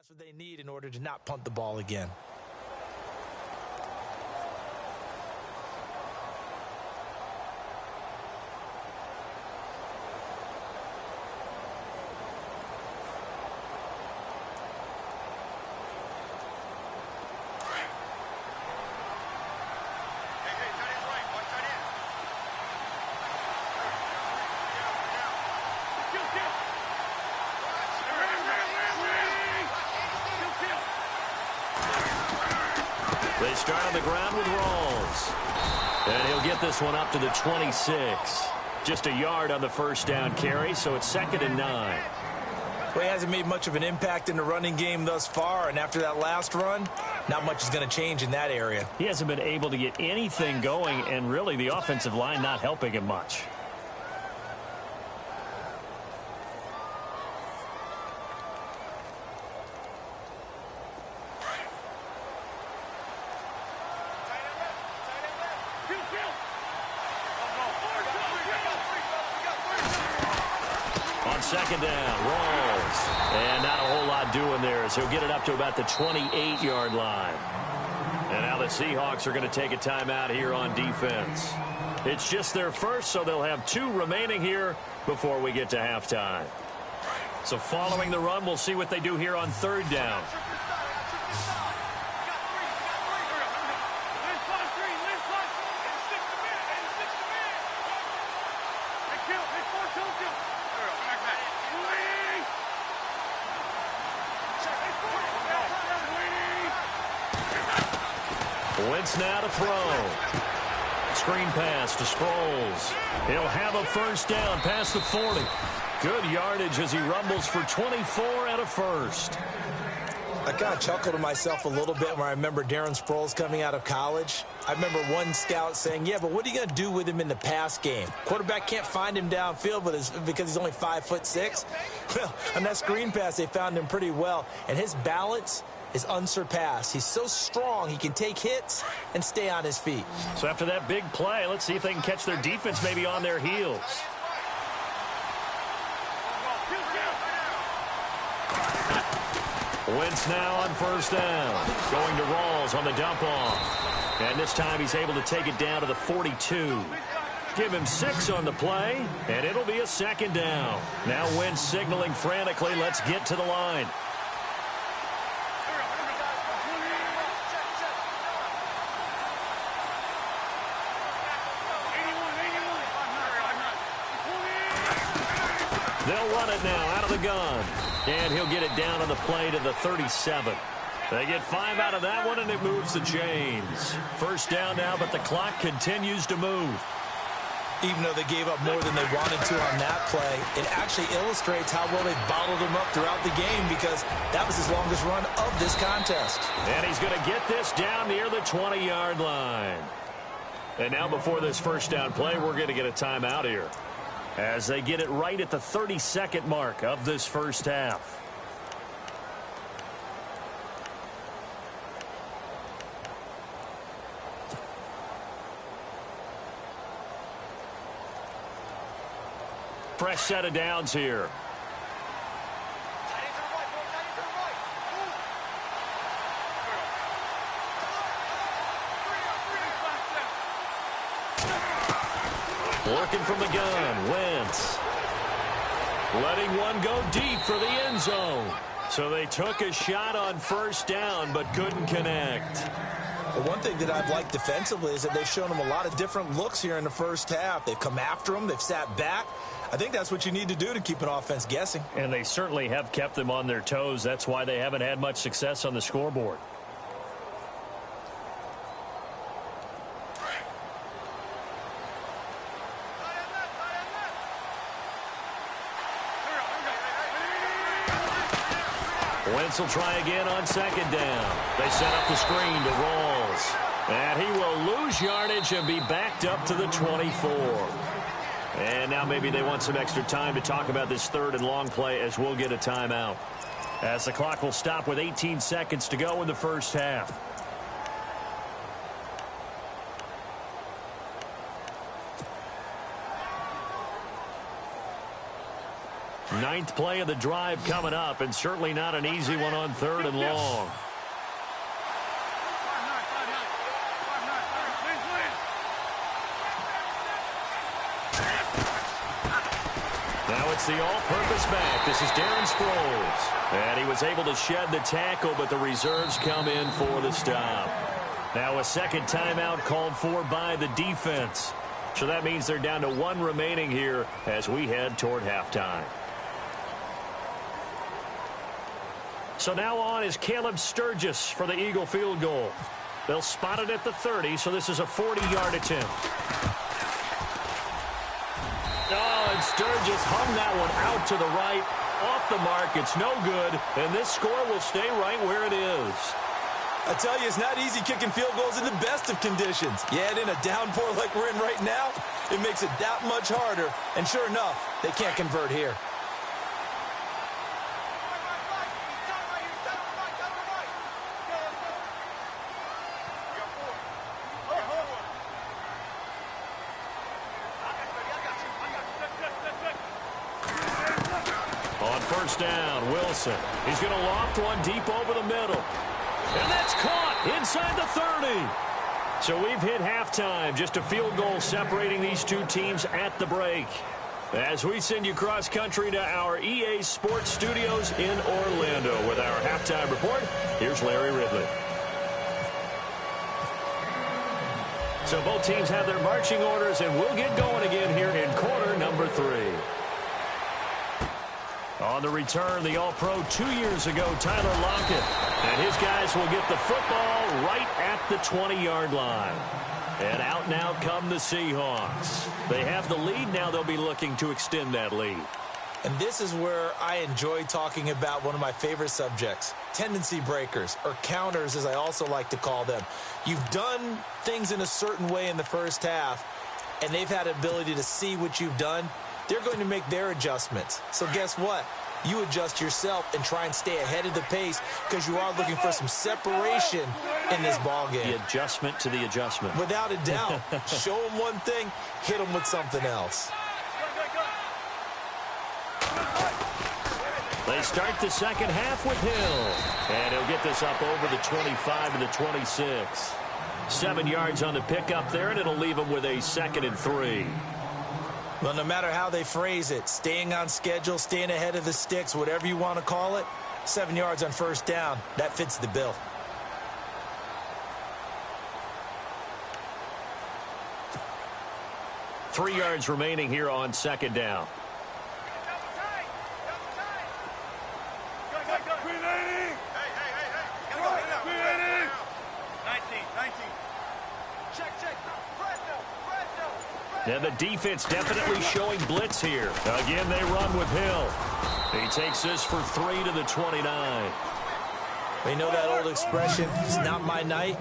That's what they need in order to not punt the ball again. They start on the ground with Rawls. And he'll get this one up to the 26. Just a yard on the first down carry, so it's 2nd and 9. Well, he hasn't made much of an impact in the running game thus far, and after that last run, not much is going to change in that area. He hasn't been able to get anything going, and really the offensive line not helping him much. Second down, Rawls. And not a whole lot doing there as he'll get it up to about the 28-yard line. And now the Seahawks are going to take a timeout here on defense. It's just their first, so they'll have 2 remaining here before we get to halftime. So following the run, we'll see what they do here on 3rd down. Wentz now to throw. Screen pass to Sproles. He'll have a first down past the 40. Good yardage as he rumbles for 24 and a first. I kind of chuckled to myself a little bit when I remember Darren Sproles coming out of college. I remember one scout saying, yeah, but what are you going to do with him in the pass game? Quarterback can't find him downfield because he's only 5'6". Well, on that screen pass, they found him pretty well. And his balance is unsurpassed. He's so strong, he can take hits and stay on his feet. So after that big play, let's see if they can catch their defense maybe on their heels. Wentz now on first down. Going to Rawls on the dump off. And this time he's able to take it down to the 42. Give him 6 on the play, and it'll be a 2nd down. Now Wentz signaling frantically, let's get to the line. They'll run it now out of the gun. And he'll get it down on the play to the 37. They get 5 out of that one, and it moves the chains. First down now, but the clock continues to move. Even though they gave up more than they wanted to on that play, it actually illustrates how well they bottled him up throughout the game because that was his longest run of this contest. And he's going to get this down near the 20-yard line. And now before this first down play, we're going to get a timeout here, as they get it right at the 32nd mark of this first half. Fresh set of downs here. Working from the gun, Wentz. Letting one go deep for the end zone. So they took a shot on first down, but couldn't connect. But one thing that I've liked defensively is that they've shown him a lot of different looks here in the first half. They've come after him. They've sat back. I think that's what you need to do to keep an offense guessing. And they certainly have kept them on their toes. That's why they haven't had much success on the scoreboard. Wentz will try again on second down. They set up the screen to Rawls. And he will lose yardage and be backed up to the 24. And now maybe they want some extra time to talk about this third and long play as we'll get a timeout, as the clock will stop with 18 seconds to go in the first half. Ninth play of the drive coming up, and certainly not an easy one on 3rd and long. Now it's the all-purpose back. This is Darren Sproles. And he was able to shed the tackle, but the reserves come in for the stop. Now a second timeout called for by the defense. So that means they're down to 1 remaining here as we head toward halftime. So now on is Caleb Sturgis for the Eagle field goal. They'll spot it at the 30, so this is a 40-yard attempt. Oh, and Sturgis hung that one out to the right. Off the mark, it's no good, and this score will stay right where it is. I tell you, it's not easy kicking field goals in the best of conditions. You add in a downpour like we're in right now, it makes it that much harder, and sure enough, they can't convert here. On first down, Wilson. He's going to loft one deep over the middle. And that's caught inside the 30. So we've hit halftime. Just a field goal separating these two teams at the break. As we send you cross-country to our EA Sports Studios in Orlando with our halftime report, here's Larry Ridley. So both teams have their marching orders, and we'll get going again here in quarter number 3. On the return, the All-Pro 2 years ago, Tyler Lockett. And his guys will get the football right at the 20-yard line. And out now come the Seahawks. They have the lead. Now they'll be looking to extend that lead. And this is where I enjoy talking about one of my favorite subjects, tendency breakers, or counters as I also like to call them. You've done things in a certain way in the first half, and they've had the ability to see what you've done. They're going to make their adjustments. So guess what? You adjust yourself and try and stay ahead of the pace because you are looking for some separation in this ballgame. The adjustment to the adjustment. Without a doubt. Show them one thing, hit them with something else. They start the second half with Hill. And he'll get this up over the 25 to the 26. 7 yards on the pickup there, and it'll leave him with a 2nd and 3. Well, no matter how they phrase it, staying on schedule, staying ahead of the sticks, whatever you want to call it, 7 yards on first down, that fits the bill. Three yards remaining here on second down. And the defense definitely showing blitz here. Again, they run with Hill. He takes this for 3 to the 29. You know that old expression, it's not my night?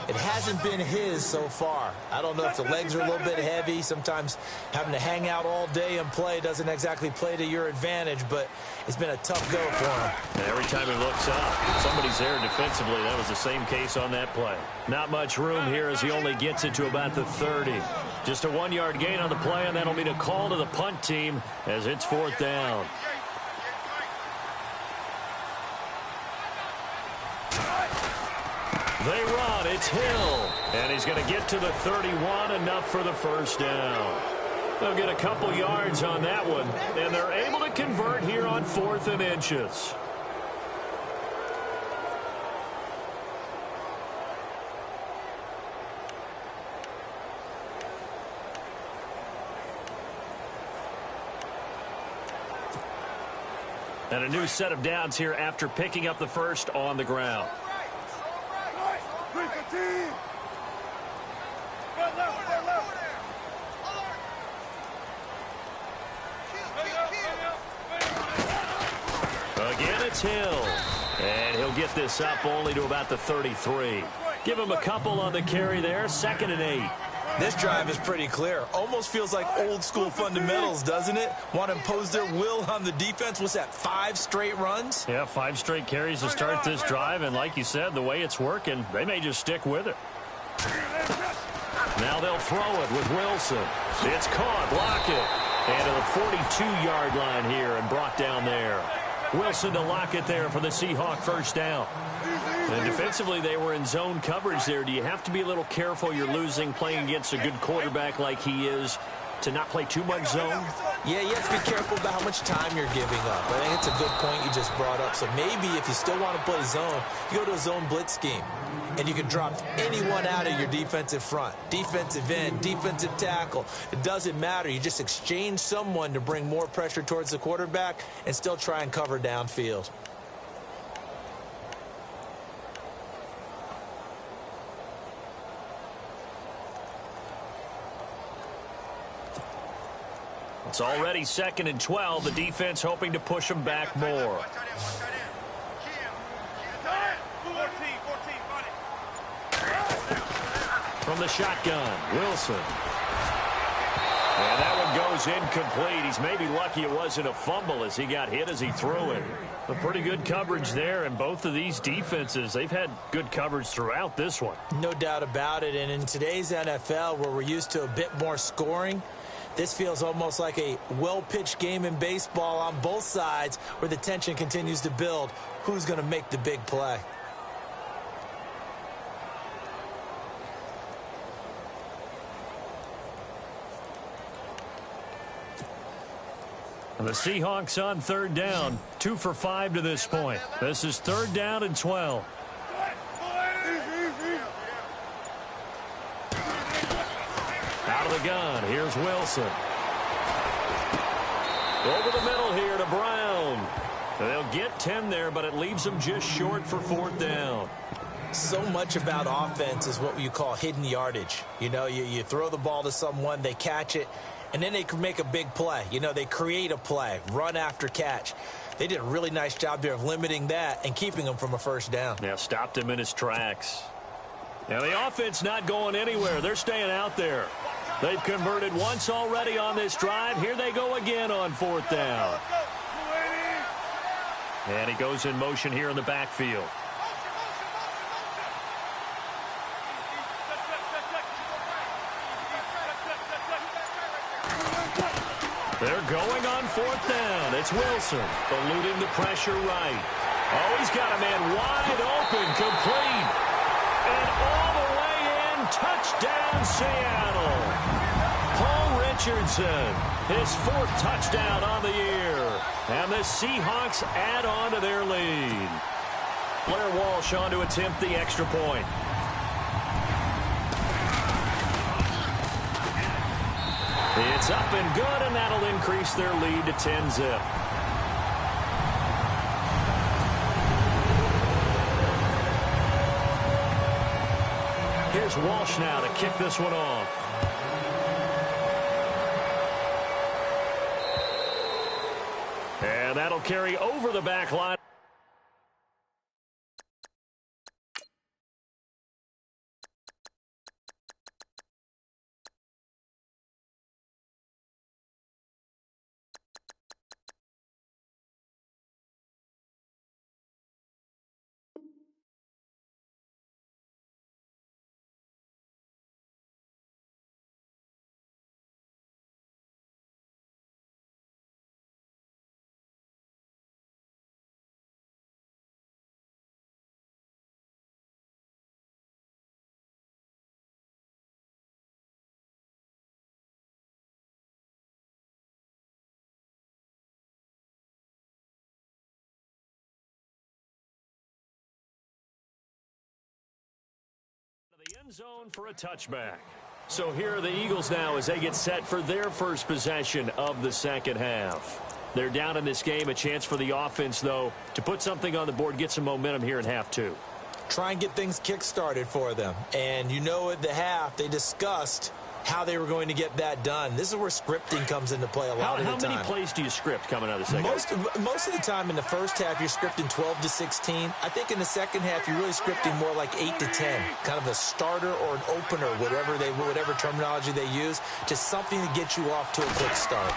It hasn't been his so far. I don't know if the legs are a little bit heavy. Sometimes having to hang out all day and play doesn't exactly play to your advantage, but it's been a tough go for him. And every time he looks up, somebody's there defensively. That was the same case on that play. Not much room here as he only gets it to about the 30. Just a 1-yard gain on the play, and that'll mean a call to the punt team as it's 4th down. They run. It's Hill. And he's going to get to the 31, enough for the first down. They'll get a couple yards on that one, and they're able to convert here on 4th and inches. And a new set of downs here after picking up the first on the ground. Again, it's Hill. And he'll get this up only to about the 33. Give him a couple on the carry there. 2nd and 8. This drive is pretty clear. Almost feels like old school fundamentals, doesn't it? Want to impose their will on the defense. What's that, 5 straight runs? Yeah, 5 straight carries to start this drive. And like you said, the way it's working, they may just stick with it. Now they'll throw it with Wilson. It's caught. Lockett. And to the 42-yard line here and brought down there. Wilson to lock it there for the Seahawk first down. And defensively, they were in zone coverage there. Do you have to be a little careful? You're losing playing against a good quarterback like he is to not play too much zone? Yeah, you have to be careful about how much time you're giving up. I think it's a good point you just brought up. So maybe if you still want to play zone, you go to a zone blitz scheme. And you can drop anyone out of your defensive front. Defensive end, defensive tackle. It doesn't matter. You just exchange someone to bring more pressure towards the quarterback and still try and cover downfield. It's already 2nd and 12. The defense hoping to push them back more. From the shotgun, Wilson. And that one goes incomplete. He's maybe lucky it wasn't a fumble as he got hit as he threw it. A pretty good coverage there, and both of these defenses, they've had good coverage throughout this one. No doubt about it, and in today's NFL where we're used to a bit more scoring, this feels almost like a well-pitched game in baseball on both sides where the tension continues to build. Who's going to make the big play? The Seahawks on 3rd down, 2 for 5 to this point. This is 3rd down and 12. Out of the gun, here's Wilson. Over the middle here to Brown. They'll get 10 there, but it leaves them just short for 4th down. So much about offense is what you call hidden yardage. You know, you throw the ball to someone, they catch it, and then they can make a big play. You know, they create a play, run after catch. They did a really nice job there of limiting that and keeping him from a first down. Yeah, stopped him in his tracks. Now, the offense not going anywhere. They're staying out there. They've converted once already on this drive. Here they go again on 4th down. And he goes in motion here in the backfield. They're going on 4th down. It's Wilson eluding the pressure right. Oh, he's got a man wide open, complete. And all the way in, touchdown Seattle. Paul Richardson, his 4th touchdown on the year. And the Seahawks add on to their lead. Blair Walsh on to attempt the extra point. It's up and good, and that'll increase their lead to 10-zip. Here's Walsh now to kick this one off. And that'll carry over the back line. The end zone for a touchback. So here are the Eagles now as they get set for their first possession of the 2nd half. They're down in this game. A chance for the offense, though, to put something on the board, get some momentum here in half 2. Try and get things kick-started for them. And you know at the half, they discussed how they were going to get that done. This is where scripting comes into play a lot of the time. How many plays do you script coming out of the second half? Most of the time in the first half, you're scripting 12 to 16. I think in the second half, you're really scripting more like 8 to 10. Kind of a starter or an opener, whatever terminology they use. Just something to get you off to a quick start.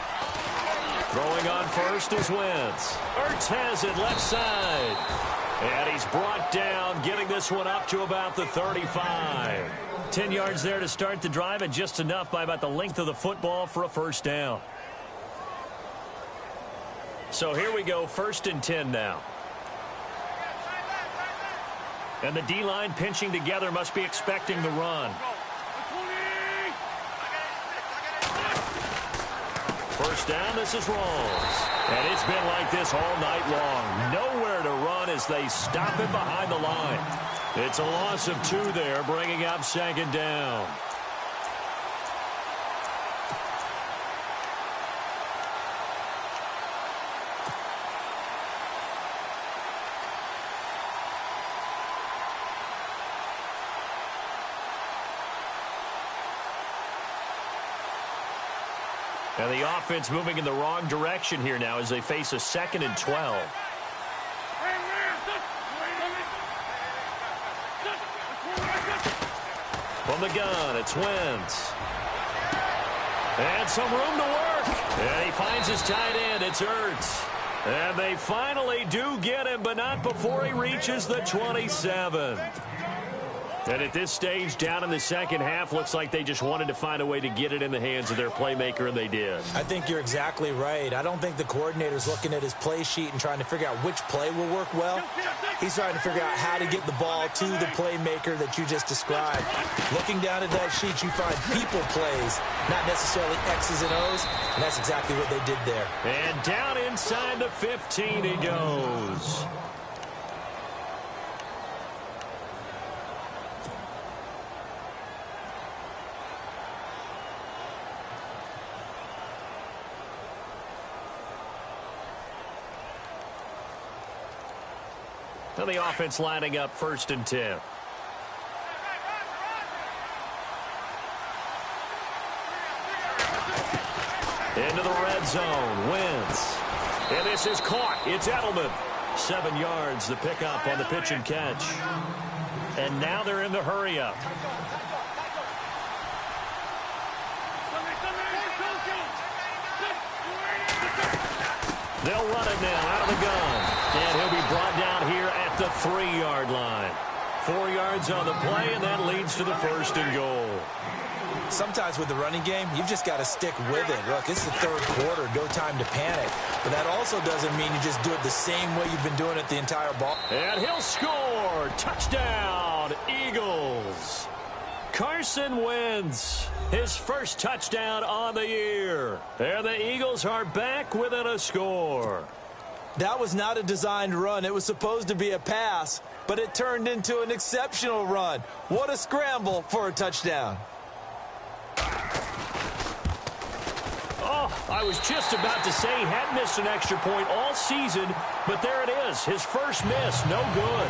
Throwing on first is Wentz. Ertz has it left side. And he's brought down, getting this one up to about the 35. 10 yards there to start the drive, and just enough by about the length of the football for a first down. So here we go, 1st and 10 now. And the D-line pinching together must be expecting the run. First down, this is Rawls. And it's been like this all night long. Nowhere to run as they stop him behind the line. It's a loss of 2 there, bringing up 2nd down. And the offense moving in the wrong direction here now as they face a 2nd and 12. From the gun, it's Wentz. And some room to work. And he finds his tight end, it's Ertz. And they finally do get him, but not before he reaches the 27. And at this stage, down in the second half, looks like they just wanted to find a way to get it in the hands of their playmaker, and they did. I think you're exactly right. I don't think the coordinator's looking at his play sheet and trying to figure out which play will work well. He's trying to figure out how to get the ball to the playmaker that you just described. Looking down at that sheet, you find people plays, not necessarily X's and O's, and that's exactly what they did there. And down inside the 15 he goes. And the offense lining up 1st and 10. Into the red zone. Wentz. And this is caught. It's Edelman. 7 yards, the pickup on the pitch and catch. And now they're in the hurry-up. They'll run it now out of the gun. And he'll be brought down here at the 3-yard line. 4 yards on the play, and that leads to the 1st and goal. Sometimes with the running game, you've just got to stick with it. Look, it's the 3rd quarter, no time to panic. But that also doesn't mean you just do it the same way you've been doing it the entire ball. And he'll score. Touchdown, Eagles. Carson Wentz, his first touchdown on the year. And the Eagles are back within a score. That was not a designed run. It was supposed to be a pass, but it turned into an exceptional run. What a scramble for a touchdown. Oh, I was just about to say he hadn't missed an extra point all season, but there it is. His first miss, no good.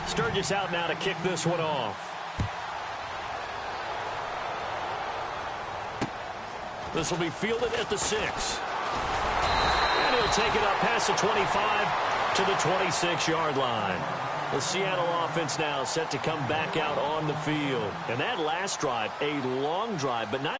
Sturgis out now to kick this one off. This will be fielded at the 6. And he'll take it up past the 25 to the 26-yard line. The Seattle offense now set to come back out on the field. And that last drive, a long drive, but not